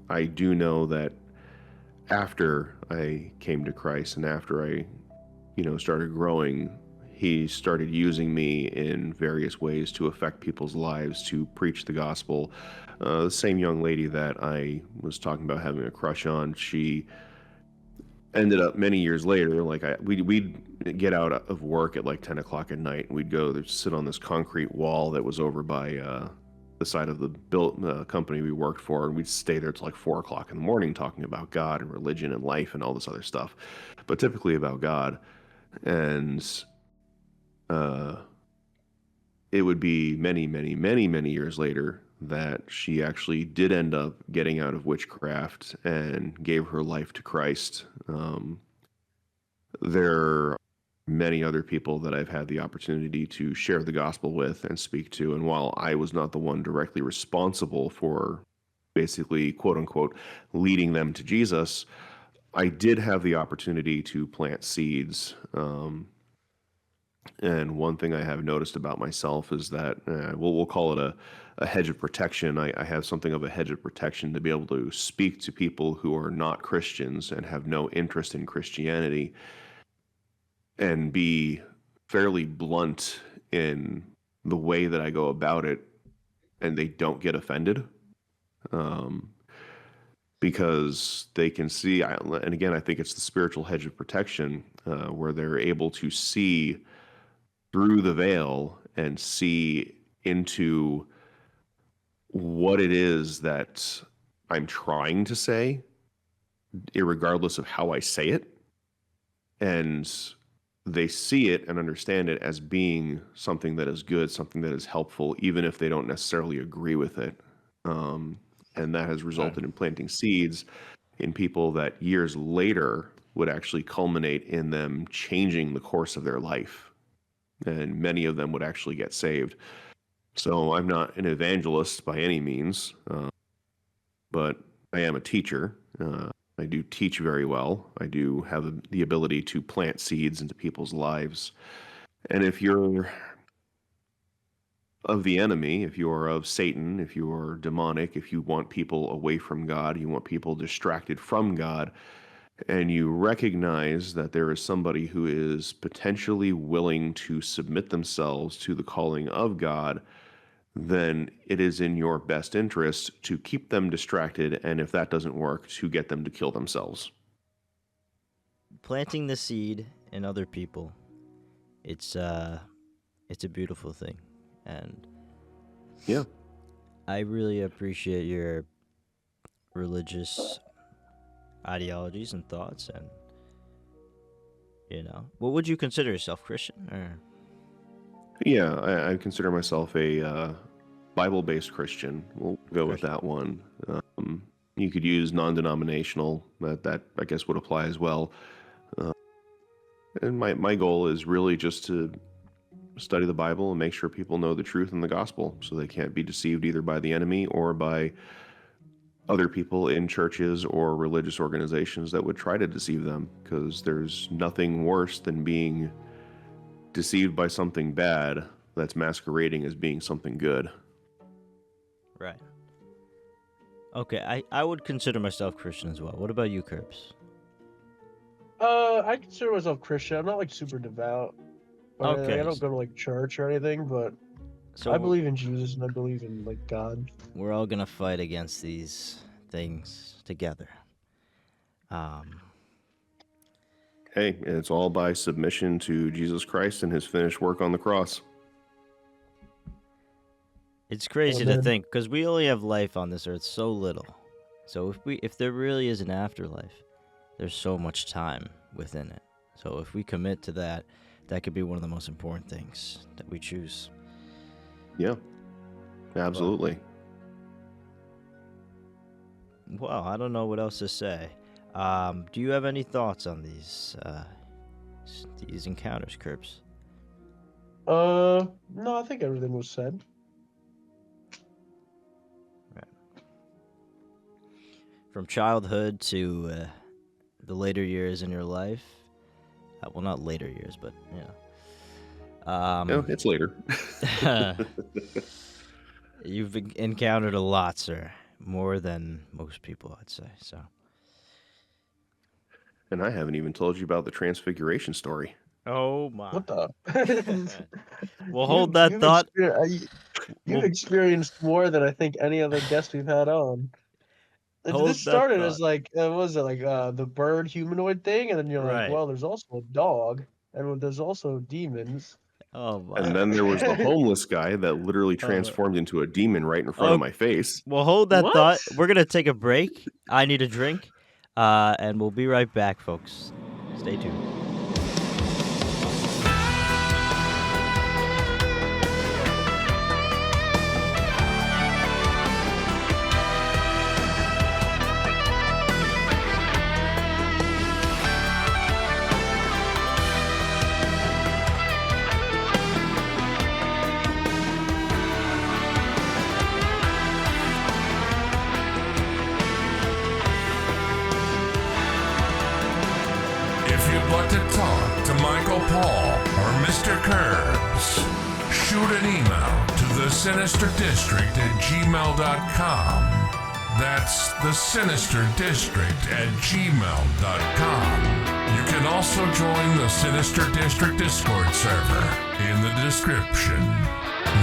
I do know that after I came to Christ and after I, started growing, he started using me in various ways to affect people's lives, to preach the gospel. The same young lady that I was talking about having a crush on, she ended up many years later, we'd get out of work at like 10 o'clock at night, and we'd go there, sit on this concrete wall that was over by the side of the company we worked for, and we'd stay there till like 4 o'clock in the morning talking about God and religion and life and all this other stuff, but typically about God. And it would be many, many, many, many years later that she actually did end up getting out of witchcraft and gave her life to Christ. There are many other people that I've had the opportunity to share the gospel with and speak to, and while I was not the one directly responsible for basically, quote unquote, leading them to Jesus, I did have the opportunity to plant seeds. And one thing I have noticed about myself is that we'll call it a hedge of protection. I have something of a hedge of protection to be able to speak to people who are not Christians and have no interest in Christianity, and be fairly blunt in the way that I go about it, and they don't get offended. Because they can see, and again, I think it's the spiritual hedge of protection, where they're able to see through the veil and see into what it is that I'm trying to say, irregardless of how I say it. And they see it and understand it as being something that is good, something that is helpful, even if they don't necessarily agree with it. And that has resulted in planting seeds in people that years later would actually culminate in them changing the course of their life. And many of them would actually get saved. So I'm not an evangelist by any means, but I am a teacher. I do teach very well. I do have the ability to plant seeds into people's lives. And if you're of the enemy, if you are of Satan, if you are demonic, if you want people away from God, you want people distracted from God, and you recognize that there is somebody who is potentially willing to submit themselves to the calling of God, then it is in your best interest to keep them distracted, and if that doesn't work, to get them to kill themselves. Planting the seed in other people, it's a beautiful thing, and yeah, I really appreciate your religious ideologies and thoughts. And what would you consider yourself, Christian? Or yeah, I consider myself a Bible-based Christian. We'll go with that one. You could use non-denominational. That I guess would apply as well. And my goal is really just to study the Bible and make sure people know the truth in the gospel, so they can't be deceived either by the enemy or by other people in churches or religious organizations that would try to deceive them, because there's nothing worse than being deceived by something bad that's masquerading as being something good. Right. Okay, I would consider myself Christian as well. What about you, Curbs? I consider myself Christian. I'm not like super devout or anything. I Okay, don't go to like church or anything, but I so believe in Jesus and I believe in like God. we're all gonna fight against these things together. Um, Hey, it's all by submission to Jesus Christ and his finished work on the cross. it's crazy to Amen. think because we only have life on this earth so little. So if there really is an afterlife, there's so much time within it. So if we commit to that, that could be one of the most important things that we choose. Yeah, absolutely. Well, I don't know what else to say. Do you have any thoughts on these encounters, Curbs? No, I think everything was said. From childhood to the later years in your life. Well, not later years, but No, it's later. You've encountered a lot, sir. More than most people, I'd say. So. And I haven't even told you about the Transfiguration story. Oh my. What the? We'll hold that thought. You've experienced more than I think any other guest we've had on. Hold This that started thought. as like, what was it like the bird humanoid thing, and then you're Right. like, well, there's also a dog, and there's also demons. Oh my. And then there was the homeless guy that literally transformed into a demon right in front of my face. Well, hold that What? thought. We're gonna take a break. I need a drink, and we'll be right back, folks. Stay tuned. If you'd like to talk to Michael Paul or Mr. Curbs, shoot an email to theSinisterDistrict@gmail.com. That's theSinisterDistrict@gmail.com. You can also join the Sinister District Discord server in the description.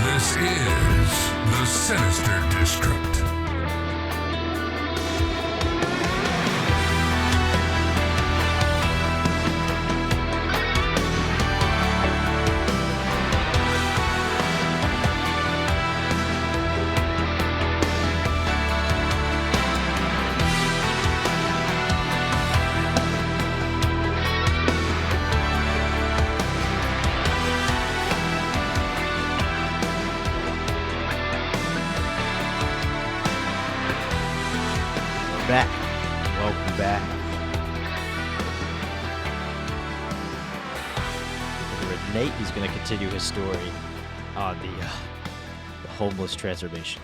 This is the Sinister District. Back. Welcome back. With Nate, he's going to continue his story on the homeless transformation.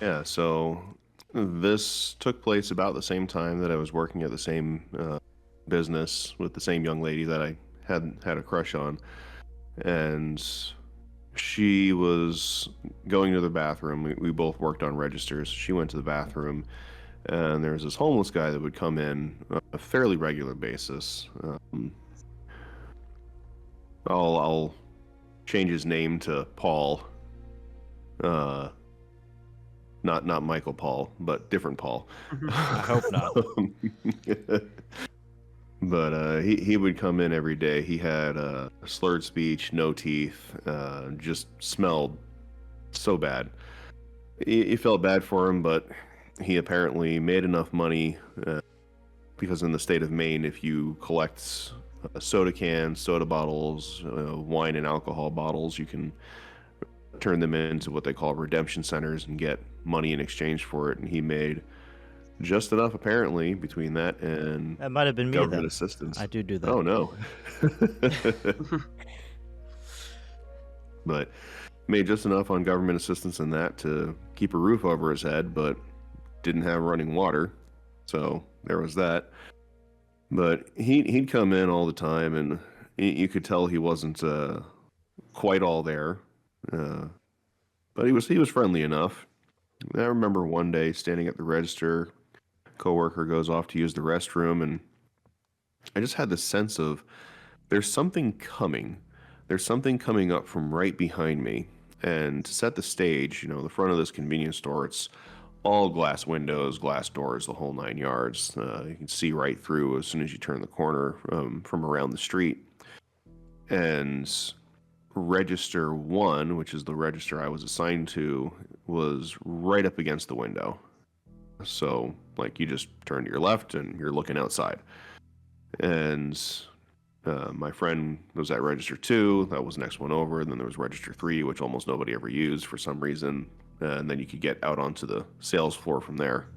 Yeah, so this took place about the same time that I was working at the same business with the same young lady that I had a crush on. And she was going to the bathroom. We both worked on registers. She went to the bathroom, and there was this homeless guy that would come in on a fairly regular basis. I'll change his name to Paul. Not Michael Paul, but different Paul. I hope not. But he would come in every day. He had slurred speech, no teeth, just smelled so bad. You felt bad for him, but he apparently made enough money because in the state of Maine, if you collect soda cans, soda bottles, wine and alcohol bottles, you can turn them into what they call redemption centers and get money in exchange for it. And he made just enough, apparently, between that and That might have been me, government then. assistance. I do that. Oh, no. But made just enough on government assistance and that to keep a roof over his head, but didn't have running water. So there was that. But he'd come in all the time, and you could tell he wasn't quite all there. But he was friendly enough. I remember one day standing at the register, coworker goes off to use the restroom, and I just had this sense of there's something coming. There's something coming up from right behind me. And to set the stage, the front of this convenience store, it's all glass windows, glass doors, the whole 9 yards. You can see right through as soon as you turn the corner from around the street. And register 1, which is the register I was assigned to, was right up against the window. So, you just turn to your left and you're looking outside. And my friend was at register 2, that was the next one over, and then there was register 3, which almost nobody ever used for some reason, and then you could get out onto the sales floor from there.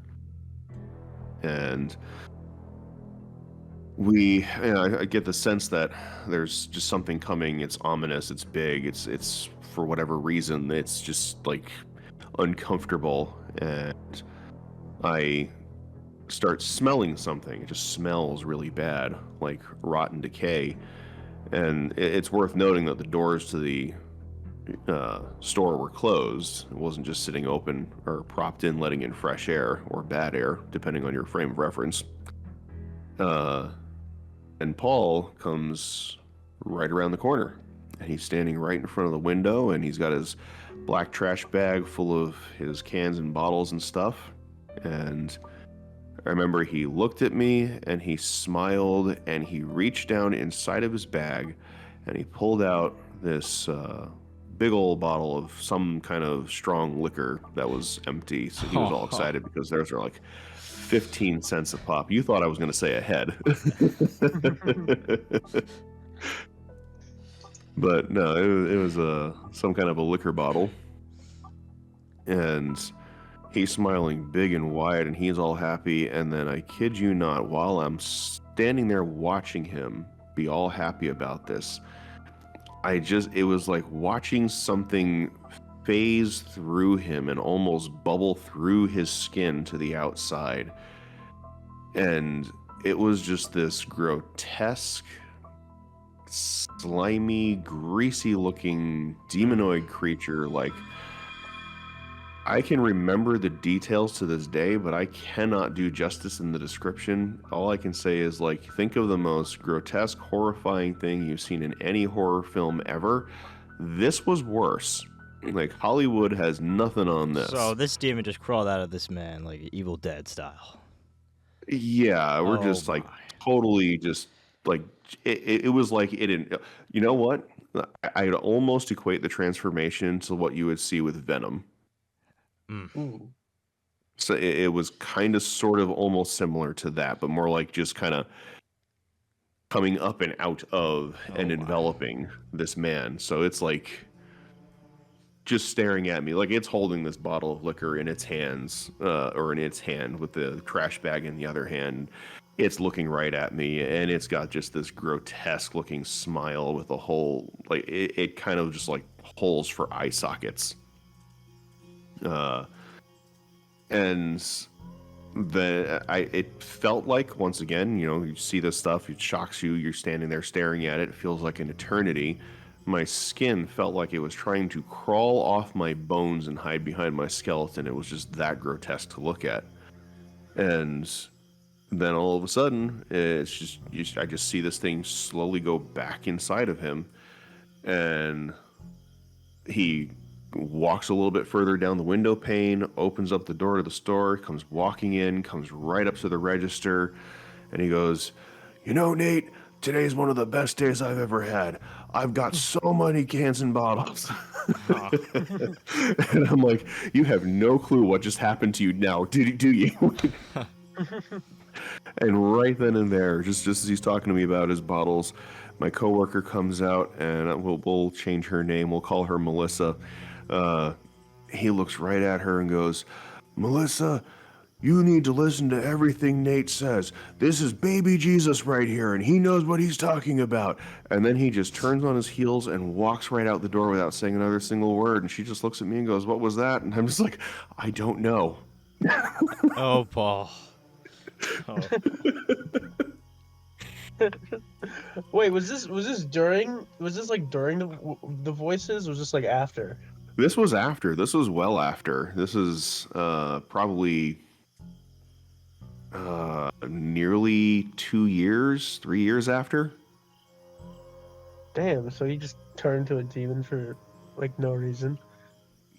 And I get the sense that there's just something coming. It's ominous, it's big, it's for whatever reason, it's just uncomfortable, and I start smelling something. It just smells really bad, like rotten decay. And it's worth noting that the doors to the store were closed. It wasn't just sitting open or propped in, letting in fresh air or bad air, depending on your frame of reference. And Paul comes right around the corner, and he's standing right in front of the window, and he's got his black trash bag full of his cans and bottles and stuff. And I remember he looked at me and he smiled, and he reached down inside of his bag and he pulled out this big old bottle of some kind of strong liquor that was empty. So he was all excited because theirs are 15 cents a pop. You thought I was going to say a head. But no, it was some kind of a liquor bottle. And he's smiling big and wide, and he's all happy. And then, I kid you not, while I'm standing there watching him be all happy about this, it was like watching something phase through him and almost bubble through his skin to the outside. And it was just this grotesque, slimy, greasy looking demonoid creature. I can remember the details to this day, but I cannot do justice in the description. All I can say is, think of the most grotesque, horrifying thing you've seen in any horror film ever. This was worse. Hollywood has nothing on this. So this demon just crawled out of this man, Evil Dead style. Yeah, we're just totally just it was like it didn't. You know what? I'd almost equate the transformation to what you would see with Venom. Ooh. So it was kind of sort of almost similar to that, but more just kind of coming up and out of and enveloping this man. So it's just staring at me, it's holding this bottle of liquor in its hands, or in its hand with the trash bag in the other hand. It's looking right at me, and it's got just this grotesque looking smile with a whole, it kind of just holes for eye sockets. And then it felt once again, you see this stuff, it shocks you, you're standing there staring at it, it feels like an eternity. My skin felt like it was trying to crawl off my bones and hide behind my skeleton. It was just that grotesque to look at. And then all of a sudden, it's just I just see this thing slowly go back inside of him, and he walks a little bit further down the window pane, opens up the door to the store, comes walking in, comes right up to the register, and he goes, Nate, today's one of the best days I've ever had. I've got so many cans and bottles. And I'm like, you have no clue what just happened to you now, do you? And right then and there, just as he's talking to me about his bottles, my coworker comes out, and we'll change her name. We'll call her Melissa. He looks right at her and goes, Melissa, you need to listen to everything Nate says. This is baby Jesus right here, and he knows what he's talking about. And then he just turns on his heels and walks right out the door without saying another single word. And she just looks at me and goes, what was that? And I'm just like, I don't know. Oh, Paul. Oh. Wait, was this during the voices, or was this after? This was after. This was well after. This is probably nearly 2 years, 3 years after. Damn, so he just turned to a demon for like no reason.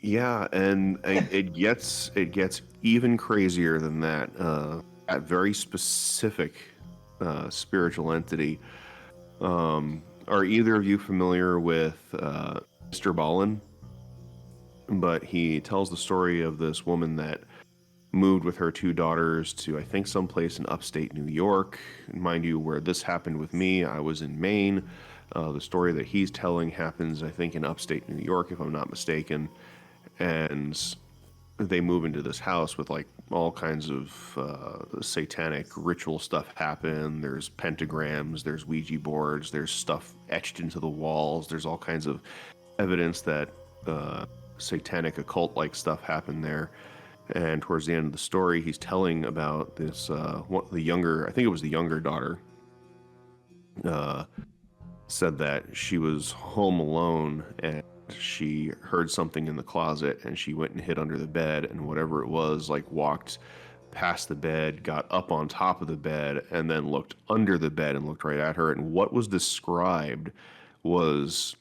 Yeah, and it gets even crazier than that. That very specific spiritual entity. Are either of you familiar with Mr. Ballin? But he tells the story of this woman that moved with her 2 daughters to, I think, someplace in upstate New York. Mind you, where this happened with me, I was in Maine. The story that he's telling happens, I think, in upstate New York, if I'm not mistaken. And they move into this house with like all kinds of satanic ritual stuff happen. There's pentagrams, there's Ouija boards, there's stuff etched into the walls. There's all kinds of evidence that satanic occult-like stuff happened there. And towards the end of the story, he's telling about this, I think it was the younger daughter, said that she was home alone and she heard something in the closet and she went and hid under the bed, and whatever it was, like, walked past the bed, got up on top of the bed, and then looked under the bed and looked right at her. And what was described was,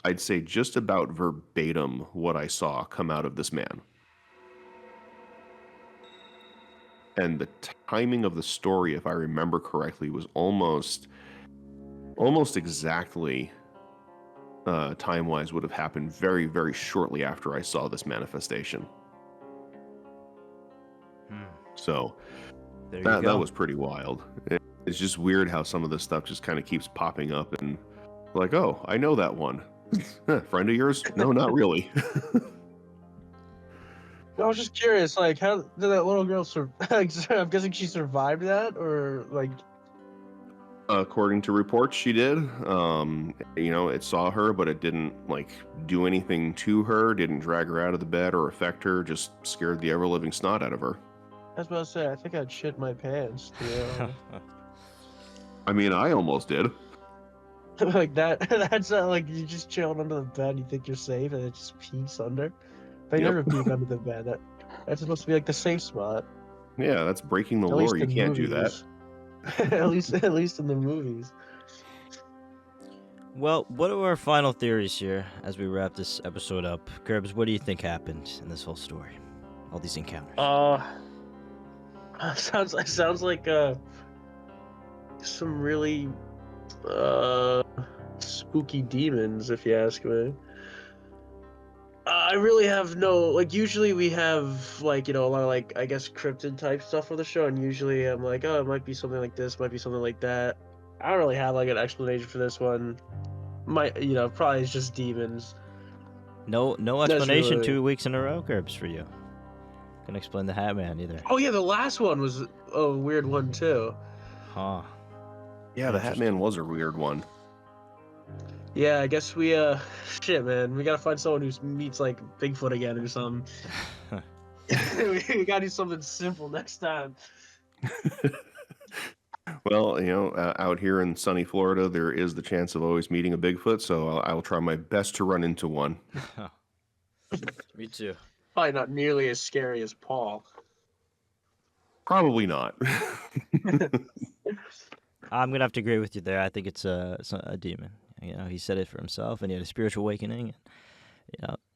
I'd say, just about verbatim what I saw come out of this man. And the timing of the story, if I remember correctly, was almost exactly time-wise would have happened very, very shortly after I saw this manifestation. So that was pretty wild. It's just weird how some of this stuff just kind of keeps popping up, and like, oh, I know that one. Friend of yours? No, not really. I was just curious, like, how did that little girl survive? I'm guessing she survived that, or like. According to reports, she did. It saw her, but it didn't like do anything to her. Didn't drag her out of the bed or affect her. Just scared the ever-living snot out of her. I was about to say, I think I'd shit my pants. I mean, I almost did. Like that. That's not like you just chilling under the bed. You think you're safe, and it just peeks under. They never peek under the bed. That's supposed to be like the safe spot. Yeah, that's breaking the law. You can't do that. at least in the movies. Well, what are our final theories here as we wrap this episode up? Curbs, what do you think happened in this whole story? All these encounters. Sounds like some really spooky demons, if you ask me. I really have no, like, usually we have, like, a lot of, like, I guess cryptid type stuff for the show, and usually I'm like, oh, it might be something like this, might be something like that. I don't really have, like, an explanation for this one. Probably it's just demons. No explanation 2 weeks in a row, Curbs, for you. Couldn't explain the Hat Man either. Oh yeah, the last one was a weird one too. Huh. Yeah, the Hat Man was a weird one. Yeah, I guess we shit, man, we gotta find someone who meets like Bigfoot again or something. we gotta do something simple next time. Well, out here in sunny Florida, there is the chance of always meeting a Bigfoot, so I will try my best to run into one. Me too. Probably not nearly as scary as Paul. Probably not. I'm gonna have to agree with you there. I think it's a demon. He said it for himself, and he had a spiritual awakening.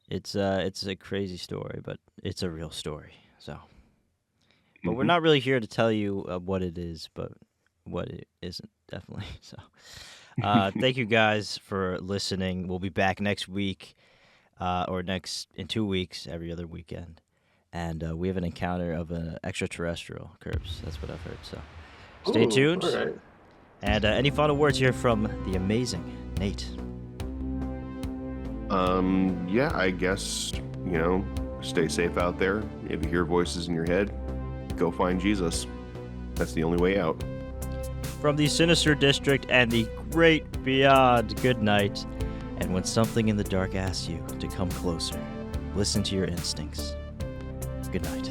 It's a crazy story, but it's a real story. So, but we're not really here to tell you what it is, but what it isn't, definitely. So, thank you guys for listening. We'll be back next week, or in 2 weeks, every other weekend, and we have an encounter of an extraterrestrial, Curbs. That's what I've heard. So, stay tuned. All right. And any final words here from the amazing Nate? Yeah, I guess, stay safe out there. If you hear voices in your head, go find Jesus. That's the only way out. From the Sinister District and the great beyond, good night. And when something in the dark asks you to come closer, listen to your instincts. Good night.